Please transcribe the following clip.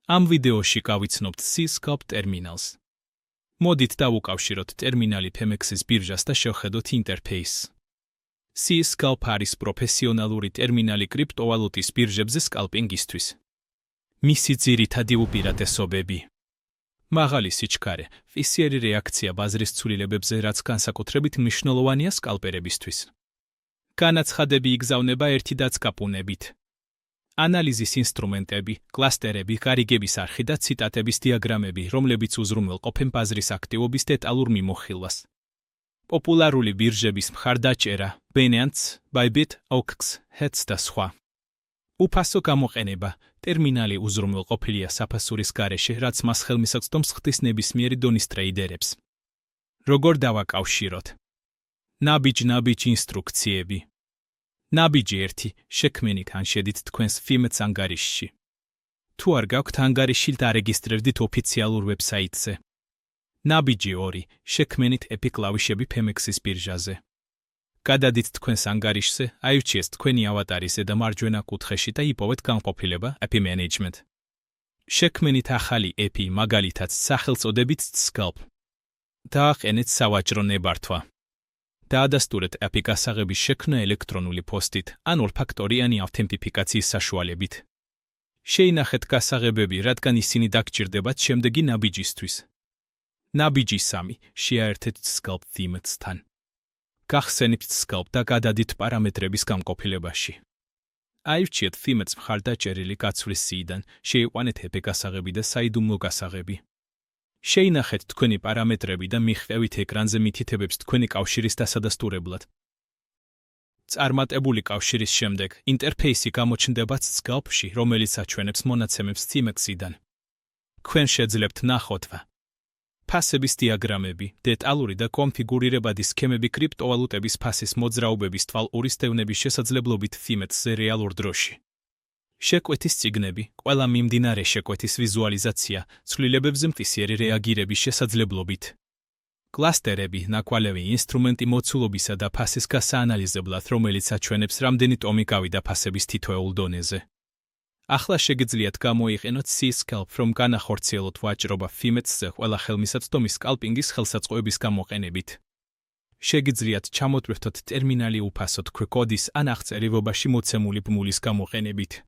ამ ვიდეოში გავიცნობთ C-Sculpt ტერმინალს. მოდით დავუკავშიროთ ტერმინალი Pemex-ის ბირჟას და შევხედოთ ინტერფეისს. C-Sculpt არის პროფესიონალური ტერმინალი კრიპტოვალუტის ბირჟებზე სკალპინგისთვის. მისი ძირითადი უპირატესობები: მაღალი სიჩქარე, ფისიერი რეაქცია ბაზრის ცვლილებებზე, რაც განსაკუთრებით მნიშვნელოვანია სკალპერებისთვის. განაცხადები იგზავნება ერთი დაცკაპუნებით. ანალიზის ინსტრუმენტები, კლასტერები, გარიგების არხი და ციტატების დიაგრამები, რომლებიც უზრუნველყოფენ ბაზრის აქტივობის დეტალურ მიმოხილვას. პოპულარული ბირჟების მხარდაჭერა, Binance, Bybit, OKX, HETS და სხვა. უფასო გამოყენება, ტერმინალი უზრუნველყოფილია საფასურის გარეშე, რაც მას ხელმისაწვდომს ხდის ნებისმიერი დონის ტრეიდერებს. როგორ დავაკავშიროთ? ნაბიჯ ინსტრუქციები. ნაბიჯი 1. შექმნით ან შედით თქვენს Fimex ანგარიშში. თუ არ გაქვთ ანგარიში, დარეგისტრირდით ოფიციალურ ვებსაიტზე. ნაბიჯი 2. შექმნით EPI კლავიშები Pemex-ის ბირჟაზე. გადადით თქვენს ანგარიშზე, აირჩიეთ თქვენი ავატარი ზედა მარჯვენა კუთხეში და იპოვეთ განყოფილება EPI Management. შექმნით ახალი EPI, მაგალითად სახელწოდებით Scalp. დააყენეთ სავაჭრო ნებართვა. დაადასტურეთ EPI გასაღების შექმნა ელექტრონული პოსტით ან ორფაქტორიანი ავთენტიფიკაციის საშუალებით. შეინახეთ გასაღებები, რადგან ისინი დაგჭირდებათ შემდეგი ნაბიჯისთვის. ნაბიჯი 3. შეაერთეთ Scalp Fimex-თან. გახსენებთ Scalp და გადადით პარამეტრების განყოფილებაში. აირჩიეთ Fimex მხარდაჭერილი გაცვლის სიიდან, შეიყვანეთ EPI გასაღები და საიდუმლო გასაღები. შეინახეთ თქვენი პარამეტრები და მიხვევით ეკრანზე მითითებებს თქვენი კავშირის დასადასტურებლად. წარმატებული კავშირის შემდეგ ინტერფეისი გამოჩნდებათ Scalp-ში, რომელიც აჩვენებს მონაცემებს Fimex-იდან. თქვენ შეძლებთ ნახოთ ფასების დიაგრამები, დეტალური და კონფიგურირებადი სქემები კრიპტოვალუტების ფასის მოძრაობების თვალყურის დევნების შესაძლებლობით Fimex-ზე რეალურ დროში. შეკვეთის წიგნები, ყველა მიმდინარე შეკვეთის ვიზუალიზაცია, ცვლილებებზე მტისიერი რეაგირების შესაძლებლობით. კლასტერები, ნაკვალევი ინსტრუმენტი მოცულობისა და ფასის გასაანალიზებლად, რომელიც აჩვენებს რამდენი ტომი გავიდა ფასების თითოეულ დონეზე. ახლა შეგიძლიათ გამოიყენოთ C-Sculpt, რომ განახორციელოთ ვაჭრობა Fimex-ზე ყველა ხელმისაწვდომი სკალპინგის ხელსაწყოების გამოყენებით. შეგიძლიათ ჩამოტვირთოთ ტერმინალი უფასოდ QR კოდის ან აღწერილობაში მოცემული ბმულის გამოყენებით.